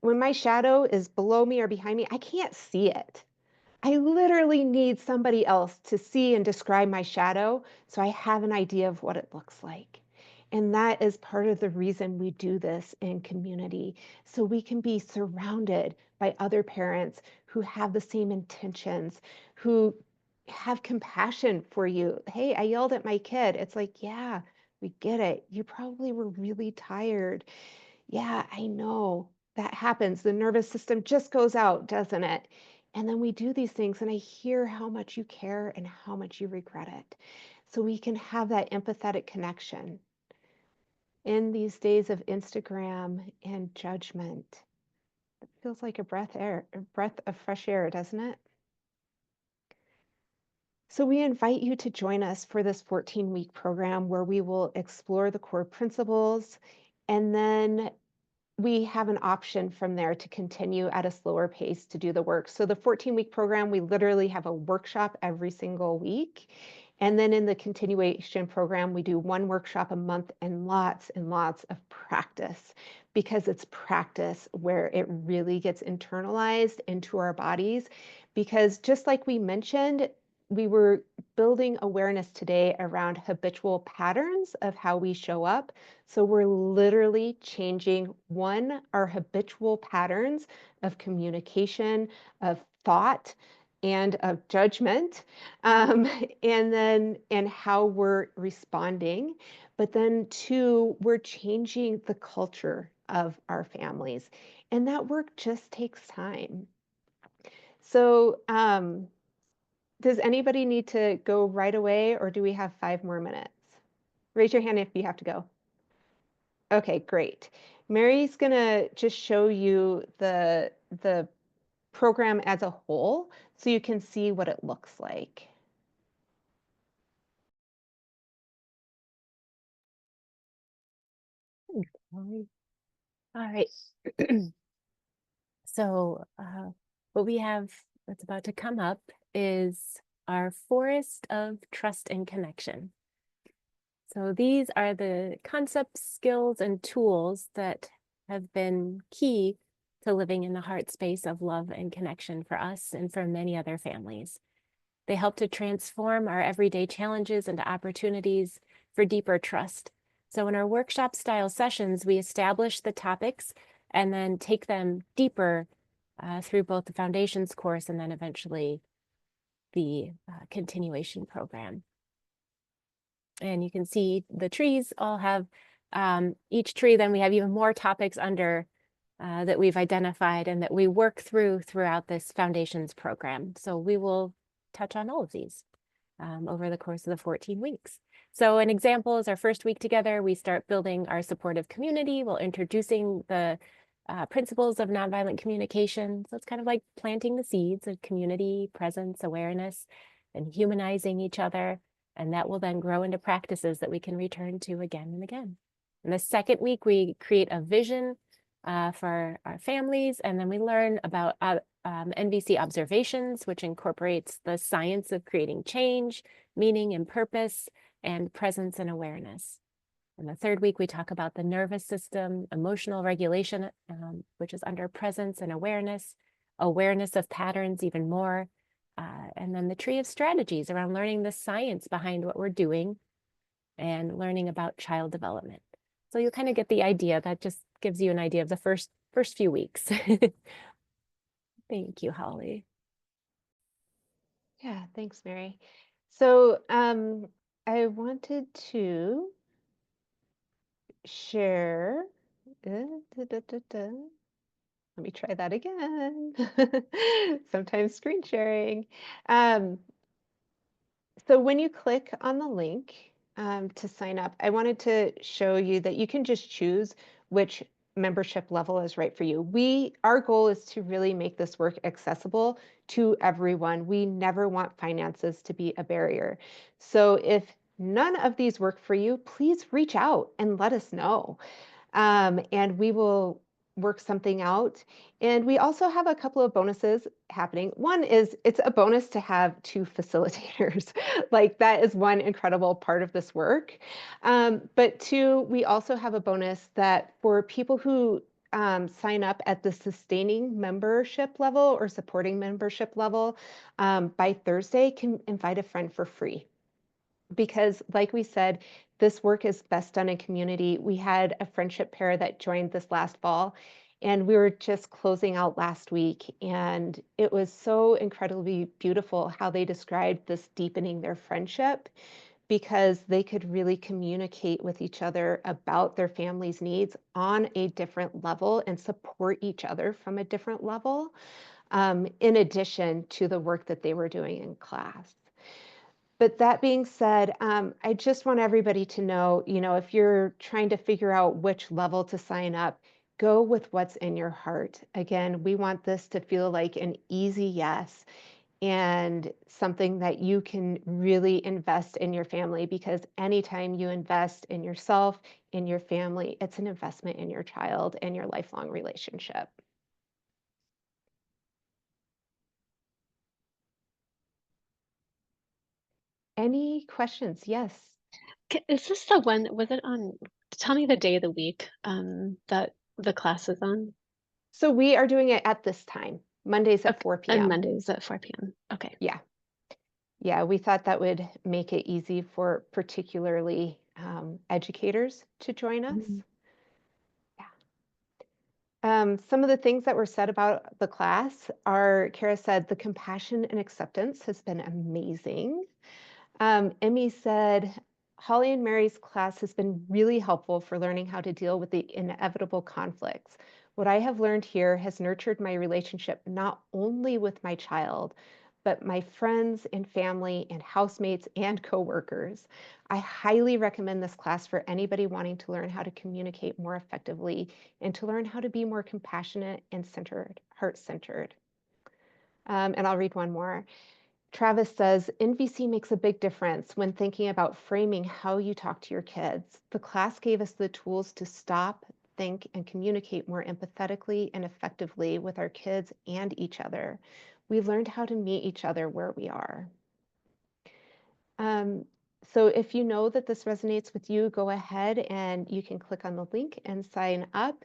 when my shadow is below me or behind me, I can't see it. I literally need somebody else to see and describe my shadow so I have an idea of what it looks like. And that is part of the reason we do this in community, so we can be surrounded by other parents who have the same intentions, who have compassion for you. Hey, I yelled at my kid. It's like, yeah, we get it. You probably were really tired. Yeah, I know that happens. The nervous system just goes out, doesn't it? And then we do these things, and I hear how much you care and how much you regret it. So we can have that empathetic connection in these days of Instagram and judgment. It feels like a breath of fresh air, doesn't it? So we invite you to join us for this 14-week program where we will explore the core principles, and then we have an option from there to continue at a slower pace to do the work. So the 14-week program, we literally have a workshop every single week. And then in the continuation program, we do one workshop a month and lots of practice, because it's practice where it really gets internalized into our bodies. Because just like we mentioned, we were building awareness today around habitual patterns of how we show up. So we're literally changing, one, our habitual patterns of communication, of thought, and of judgment, and how we're responding. But then two, we're changing the culture of our families. And that work just takes time. So, does anybody need to go right away, or do we have 5 more minutes? Raise your hand if you have to go. Okay, great. Mary's gonna just show you the program as a whole so you can see what it looks like. All right. So what we have that's about to come up is our forest of trust and connection. So these are the concepts, skills, and tools that have been key to living in the heart space of love and connection for us and for many other families. They help to transform our everyday challenges into opportunities for deeper trust. So in our workshop style sessions, we establish the topics and then take them deeper through both the foundations course and then eventually the continuation program. And you can see the trees all have, each tree, then we have even more topics under that we've identified and that we work throughout this foundations program. So we will touch on all of these over the course of the 14 weeks. So an example is our first week together, we start building our supportive community while introducing the principles of nonviolent communication. So it's kind of like planting the seeds of community, presence, awareness, and humanizing each other. And that will then grow into practices that we can return to again and again. In the second week, we create a vision for our families. And then we learn about NVC observations, which incorporates the science of creating change, meaning and purpose, and presence and awareness. In the third week, we talk about the nervous system, emotional regulation, which is under presence and awareness of patterns even more. And then the tree of strategies around learning the science behind what we're doing and learning about child development. So you kind of get the idea. That just gives you an idea of the first few weeks. Thank you, Holly. Yeah, thanks, Mary. So I wanted to share. Let me try that again. Sometimes screen sharing. So when you click on the link to sign up, I wanted to show you that you can just choose which membership level is right for you. Our goal is to really make this work accessible to everyone. We never want finances to be a barrier. So if none of these work for you, please reach out and let us know. And we will work something out. And we also have a couple of bonuses happening. One is it's a bonus to have 2 facilitators. Like that is one incredible part of this work. But 2, we also have a bonus that for people who sign up at the sustaining membership level or supporting membership level by Thursday can invite a friend for free. Because like we said, this work is best done in community. We had a friendship pair that joined this last fall, and we were just closing out last week, and it was so incredibly beautiful how they described this deepening their friendship because they could really communicate with each other about their family's needs on a different level and support each other from a different level, in addition to the work that they were doing in class. But that being said, I just want everybody to know, if you're trying to figure out which level to sign up, go with what's in your heart. Again, we want this to feel like an easy yes and something that you can really invest in your family, because anytime you invest in yourself, in your family, it's an investment in your child and your lifelong relationship. Any questions? Yes. Is this the one, was it on, tell me the day of the week that the class is on? So we are doing it at this time, Mondays at 4 And p.m. Mondays at 4 p.m. Okay. Yeah. Yeah, we thought that would make it easy for particularly educators to join us. Mhm. Some of the things that were said about the class are, Kara said, the compassion and acceptance has been amazing. Emmy said, Holly and Mary's class has been really helpful for learning how to deal with the inevitable conflicts. What I have learned here has nurtured my relationship not only with my child, but my friends and family and housemates and coworkers. I highly recommend this class for anybody wanting to learn how to communicate more effectively and to learn how to be more compassionate and centered, heart-centered. And I'll read one more. Travis says, NVC makes a big difference when thinking about framing how you talk to your kids. The class gave us the tools to stop, think, and communicate more empathetically and effectively with our kids and each other. We learned how to meet each other where we are. So if you know that this resonates with you, go ahead and you can click on the link and sign up.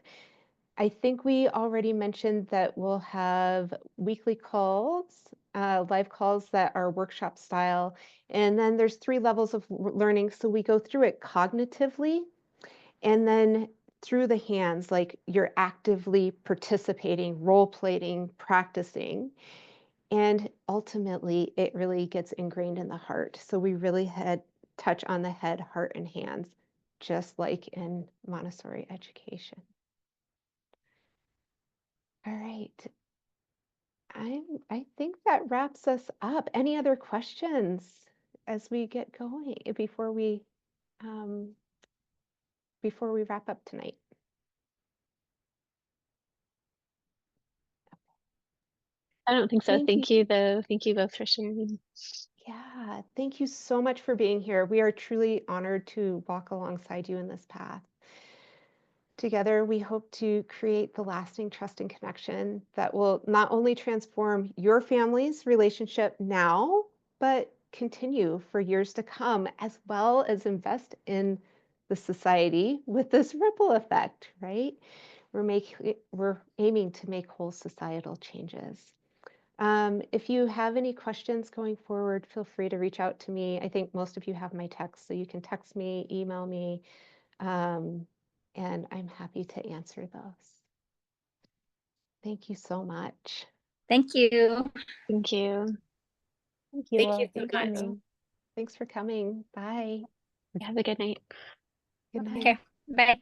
I think we already mentioned that we'll have weekly calls, live calls that are workshop style. And then there's 3 levels of learning. So we go through it cognitively and then through the hands, like you're actively participating, role playing, practicing. And ultimately, it really gets ingrained in the heart. So we really touch on the head, heart, and hands, just like in Montessori education. All right. I think that wraps us up. Any other questions as we get going before we wrap up tonight? I don't think so. Thank Thank you, though. Thank you both for sharing. Yeah, thank you so much for being here. We are truly honored to walk alongside you in this path. Together, we hope to create the lasting trust and connection that will not only transform your family's relationship now, but continue for years to come, as well as invest in the society with this ripple effect, right? We're aiming to make whole societal changes. If you have any questions going forward, feel free to reach out to me. I think most of you have my text, so you can text me, email me. And I'm happy to answer those. Thank you so much. Thank you. Thank you. Thank you Thank all you for so much. coming. Thanks for coming. Bye. Have a good night. Good Bye-bye. night. Okay. Bye.